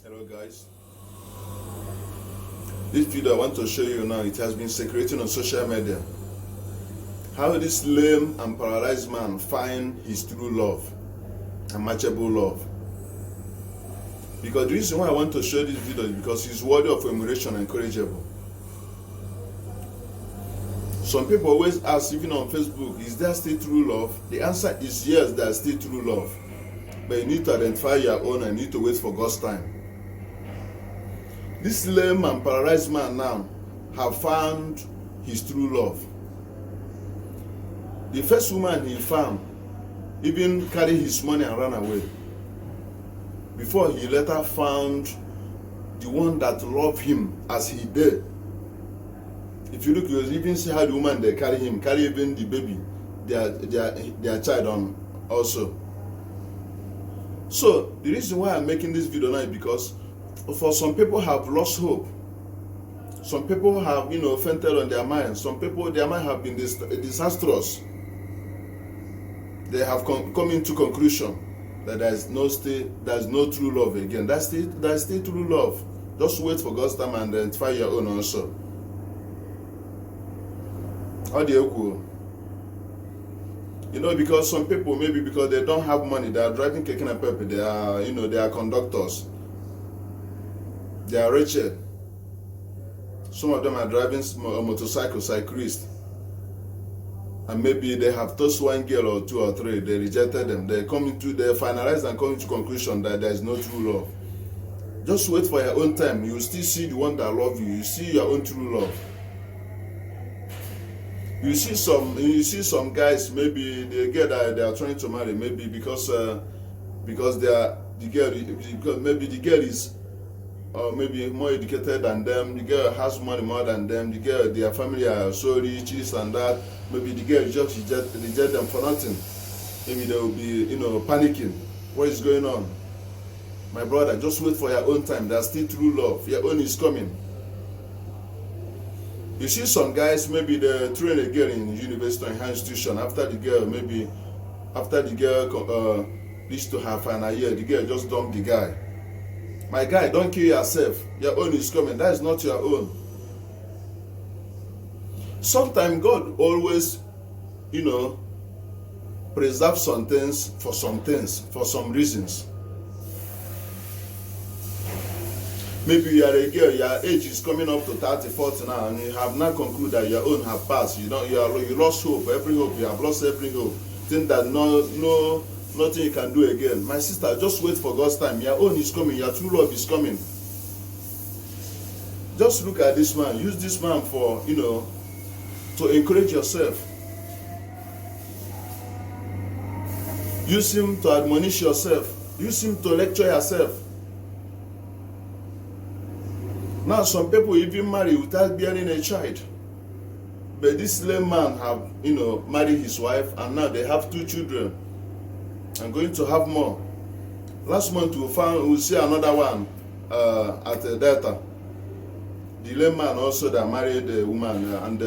Hello guys, this video I want to show you now, it has been circulating on social media. How this lame and paralyzed man find his true love, unmatchable love. Because the reason why I want to show this video is because it's worthy of emulation and encourageable. Some people always ask, even on Facebook, is there still true love? The answer is yes, there's still true love. But you need to identify your own and you need to wait for God's time. This lame and paralyzed man now have found his true love. The first woman he found even carried his money and ran away. Before he later found the one that loved him as he did. If you look, you will even see how the woman they carry him, carry even the baby, their child on also. So the reason why I'm making this video now is because for some people have lost hope. Some people have, fainted on their mind. Some people, their mind have been disastrous. They have come into conclusion that there's no true love again. There's still true love. Just wait for God's time and identify your own also. How do you go? Because some people, maybe because they don't have money, they are driving keke and pepe, they are conductors. They are wretched. Some of them are driving a motorcycle, cyclists. And maybe they have tossed one girl or two or three, they rejected them. They finalize and come into conclusion that there is no true love. Just wait for your own time. You will still see the one that loves you. You see your own true love. You see some guys, maybe the girl that they are trying to marry, maybe because maybe the girl is maybe more educated than them, the girl has money more than them, their family are so rich, this and that. Maybe the girl just reject them for nothing. Maybe they will be panicking. What is going on? My brother, just wait for your own time. There's still true love. Your own is coming. You see some guys, maybe they train a girl in university or high institution. After the girl reached to her final year, the girl just dumped the guy. My guy, don't kill yourself. Your own is coming. That is not your own. Sometimes God always, preserve some things, for some reasons. Maybe you are a girl, your age is coming up to 30, 40 now, and you have now concluded that your own have passed. You lost hope, every hope. You have lost every hope. Think that nothing you can do again. My sister, just wait for God's time. Your own is coming. Your true love is coming. Just look at this man. Use this man for, to encourage yourself. Use him to admonish yourself. Use him to lecture yourself. Now, some people even marry without bearing a child. But this lame man have, married his wife, and now they have 2 children. And going to have more. Last month we'll see another one at Delta. The lame man also that married a woman, and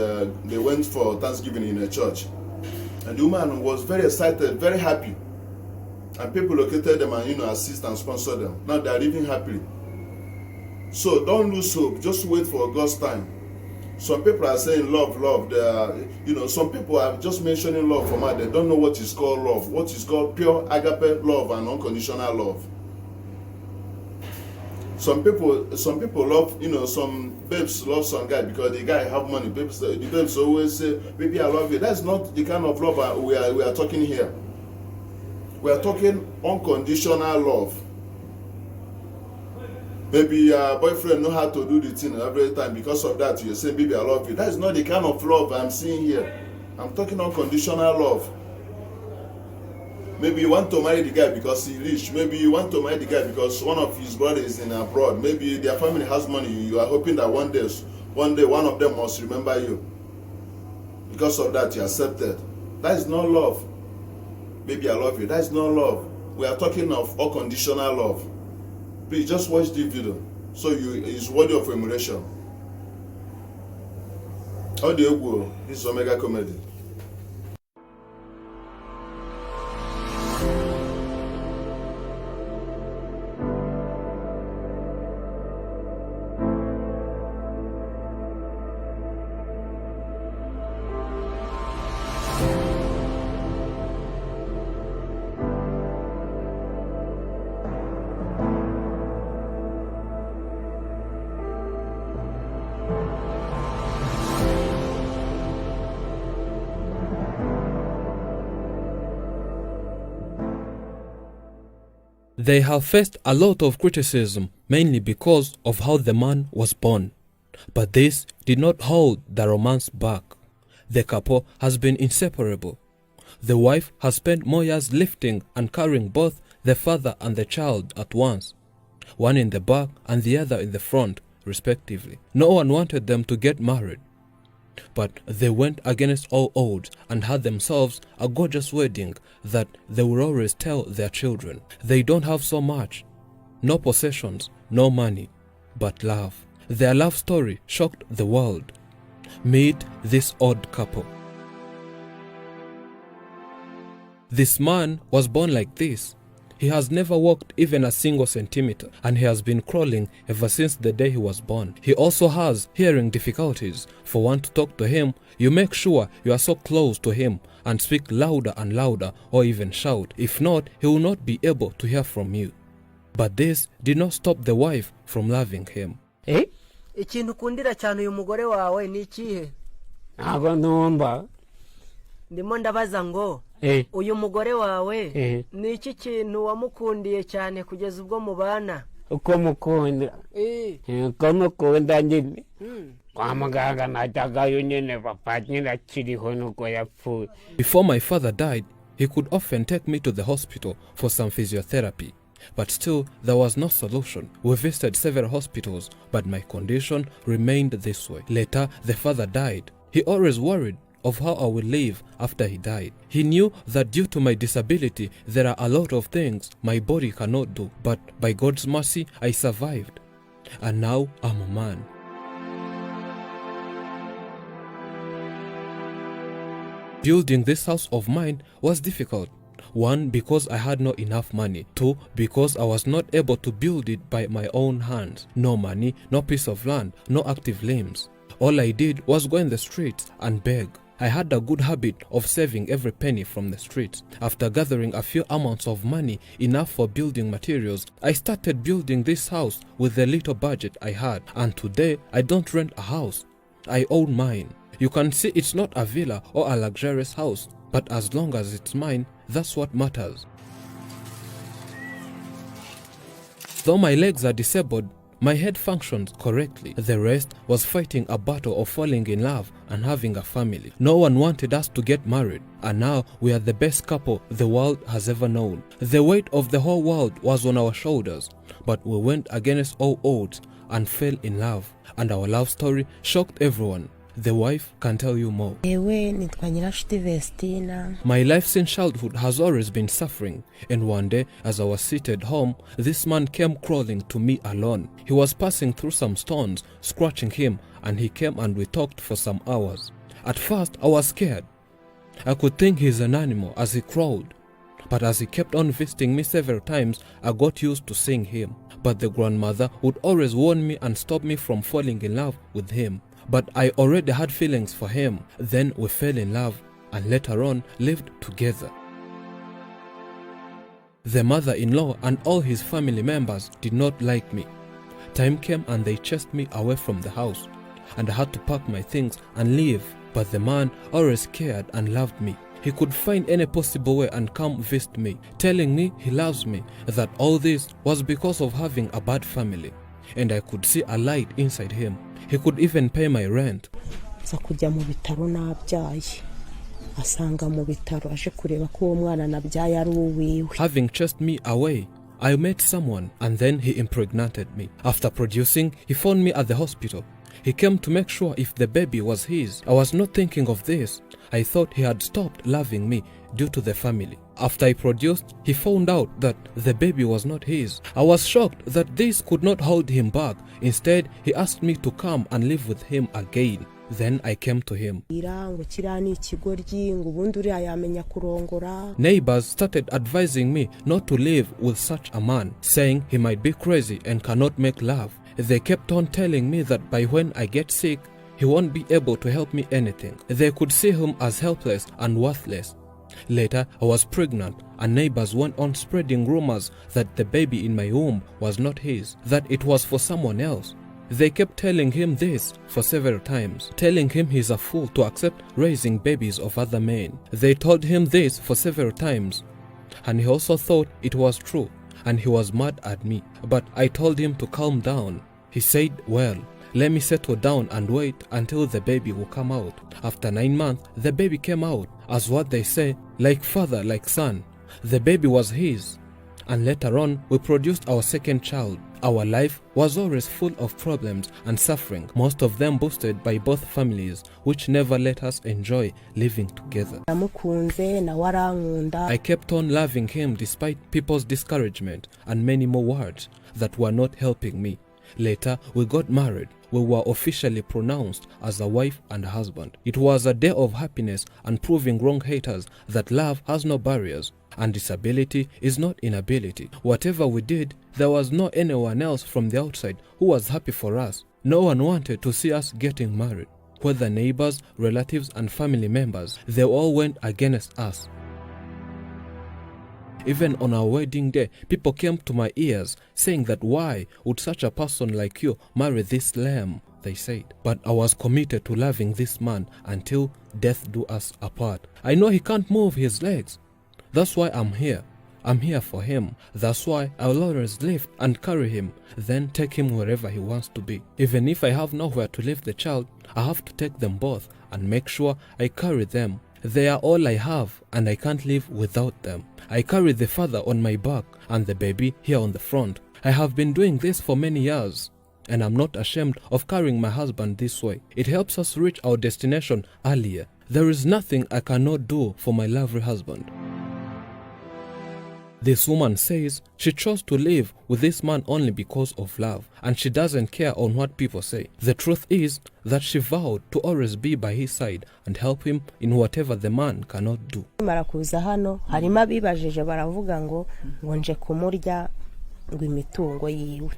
they went for Thanksgiving in a church. And the woman was very excited, very happy. And people located them and assist and sponsor them. Now they are living happily. So don't lose hope. Just wait for God's time. Some people are saying love. They are, some people are just mentioning love for man. They don't know what is called love. What is called pure agape love and unconditional love. Some people love, some babes love some guy because the guy have money. The babes always say, "Baby, I love you." That's not the kind of love we are talking here. We are talking unconditional love. Maybe your boyfriend know how to do the thing every time. Because of that, you say, "Baby, I love you." That is not the kind of love I'm seeing here. I'm talking unconditional love. Maybe you want to marry the guy because he's rich. Maybe you want to marry the guy because one of his brothers is in abroad. Maybe their family has money. You are hoping that one day one of them must remember you. Because of that, you accepted. That is not love. "Baby, I love you." That is not love. We are talking of unconditional love. Please just watch this video so it's worthy of emulation. How do you go? This is Omega Comedy. They have faced a lot of criticism, mainly because of how the man was born. But this did not hold the romance back. The couple has been inseparable. The wife has spent more years lifting and carrying both the father and the child at once, one in the back and the other in the front, respectively. No one wanted them to get married, but they went against all odds and had themselves a gorgeous wedding that they will always tell their children. They don't have so much, no possessions, no money, but love. Their love story shocked the world. Meet this odd couple. This man was born like this. He has never walked even a single centimeter, and he has been crawling ever since the day he was born. He also has hearing difficulties. For one to talk to him, you make sure you are so close to him and speak louder and louder or even shout. If not, he will not be able to hear from you. But this did not stop the wife from loving him. Ikintu ukundira cyane uyu mugore wawe ni ikihe? Ntabwo numva. Ndimo ndabaza ngo uyu mugore wawe ni iki kintu wamukundiye cyane kugeza ubwo mubana? Uko mukunda. Uko mukunda nyine. Kwa muganga najagayo nyine papa nyine akiriho nuko yapfuye. Before my father died, he could often take me to the hospital for some physiotherapy. But still, there was no solution. We visited several hospitals, but my condition remained this way. Later, the father died. He always worried of how I would live after he died. He knew that due to my disability, there are a lot of things my body cannot do. But by God's mercy, I survived. And now I'm a man. Building this house of mine was difficult. 1, because I had not enough money. 2, because I was not able to build it by my own hands. No money, no piece of land, no active limbs. All I did was go in the streets and beg. I had a good habit of saving every penny from the streets. After gathering a few amounts of money enough for building materials, I started building this house with the little budget I had. And today, I don't rent a house. I own mine. You can see it's not a villa or a luxurious house, but as long as it's mine, that's what matters. Though my legs are disabled, my head functions correctly. The rest was fighting a battle of falling in love and having a family. No one wanted us to get married, and now we are the best couple the world has ever known. The weight of the whole world was on our shoulders, but we went against all odds and fell in love, and our love story shocked everyone. The wife can tell you more. My life since childhood has always been suffering, and one day as I was seated home, this man came crawling to me alone. He was passing through some stones, scratching him, and he came and we talked for some hours. At first I was scared. I could think he's an animal as he crawled, but as he kept on visiting me several times, I got used to seeing him. But the grandmother would always warn me and stop me from falling in love with him. But I already had feelings for him. Then we fell in love and later on lived together. The mother-in-law and all his family members did not like me. Time came and they chased me away from the house, and I had to pack my things and leave. But the man always cared and loved me. He could find any possible way and come visit me, telling me he loves me, that all this was because of having a bad family. And I could see a light inside him. He could even pay my rent. Having chased me away, I met someone and then he impregnated me. After producing, he found me at the hospital. He came to make sure if the baby was his. I was not thinking of this. I thought he had stopped loving me due to the family. After I produced, he found out that the baby was not his. I was shocked that this could not hold him back. Instead, he asked me to come and live with him again. Then I came to him. Neighbors started advising me not to live with such a man, saying he might be crazy and cannot make love. They kept on telling me that by when I get sick, he won't be able to help me anything. They could see him as helpless and worthless. Later, I was pregnant, and neighbors went on spreading rumors that the baby in my womb was not his, that it was for someone else. They kept telling him this for several times, telling him he's a fool to accept raising babies of other men. They told him this for several times, and he also thought it was true, and he was mad at me. But I told him to calm down. He said, well, let me settle down and wait until the baby will come out. After 9 months, the baby came out. As what they say, like father, like son. The baby was his. And later on, we produced our second child. Our life was always full of problems and suffering, most of them boosted by both families, which never let us enjoy living together. I kept on loving him despite people's discouragement and many more words that were not helping me. Later, we got married. We were officially pronounced as a wife and a husband. It was a day of happiness and proving wrong haters that love has no barriers and disability is not inability. Whatever we did, there was no anyone else from the outside who was happy for us. No one wanted to see us getting married. Whether neighbors, relatives and family members, they all went against us. Even on our wedding day, people came to my ears saying that why would such a person like you marry this lamb, they said. But I was committed to loving this man until death do us apart. I know he can't move his legs. That's why I'm here. I'm here for him. That's why I'll always lift and carry him, then take him wherever he wants to be. Even if I have nowhere to leave the child, I have to take them both and make sure I carry them. They are all I have and I can't live without them. I carry the father on my back and the baby here on the front. I have been doing this for many years and I'm not ashamed of carrying my husband this way. It helps us reach our destination earlier. There is nothing I cannot do for my lovely husband. This woman says she chose to live with this man only because of love and she doesn't care on what people say. The truth is that she vowed to always be by his side and help him in whatever the man cannot do.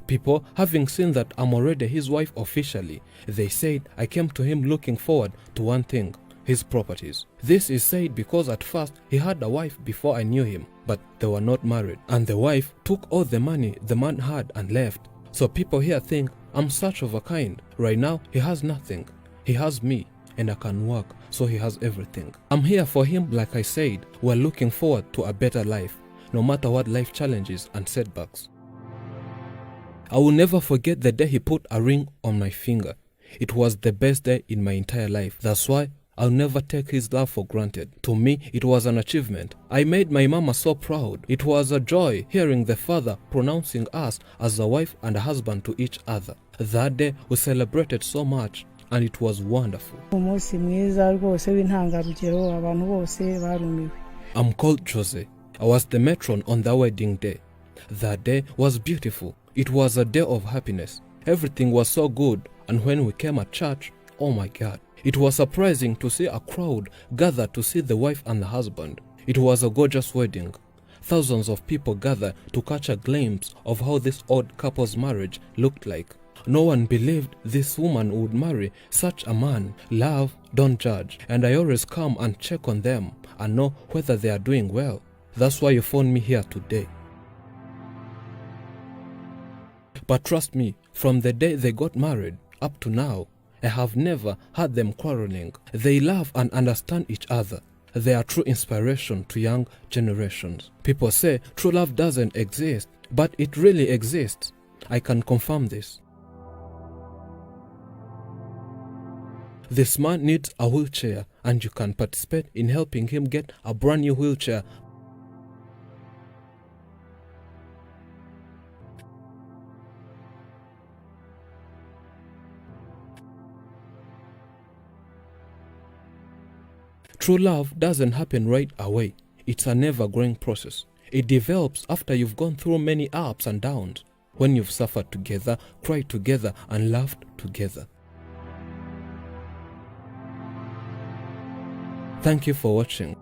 People, having seen that I'm already his wife officially, they said I came to him looking forward to one thing, his properties. This is said because at first he had a wife before I knew him, but they were not married, and the wife took all the money the man had and left. So people here think I'm such of a kind. Right now he has nothing. He has me and I can work, so he has everything. I'm here for him like I said. We're looking forward to a better life, no matter what life challenges and setbacks. I will never forget the day he put a ring on my finger. It was the best day in my entire life. That's why I'll never take his love for granted. To me, it was an achievement. I made my mama so proud. It was a joy hearing the father pronouncing us as a wife and a husband to each other. That day, we celebrated so much, and it was wonderful. I'm called Jose. I was the matron on the wedding day. That day was beautiful. It was a day of happiness. Everything was so good, and when we came at church, oh my God. It was surprising to see a crowd gather to see the wife and the husband. It was a gorgeous wedding. Thousands of people gathered to catch a glimpse of how this odd couple's marriage looked like. No one believed this woman would marry such a man. Love, don't judge. And I always come and check on them and know whether they are doing well. That's why you found me here today. But trust me, from the day they got married up to now, I have never had them quarreling. They love and understand each other. They are true inspiration to young generations. People say true love doesn't exist, but it really exists. I can confirm this. This man needs a wheelchair, and you can participate in helping him get a brand new wheelchair. True love doesn't happen right away. It's a never-growing process. It develops after you've gone through many ups and downs, when you've suffered together, cried together, and laughed together. Thank you for watching.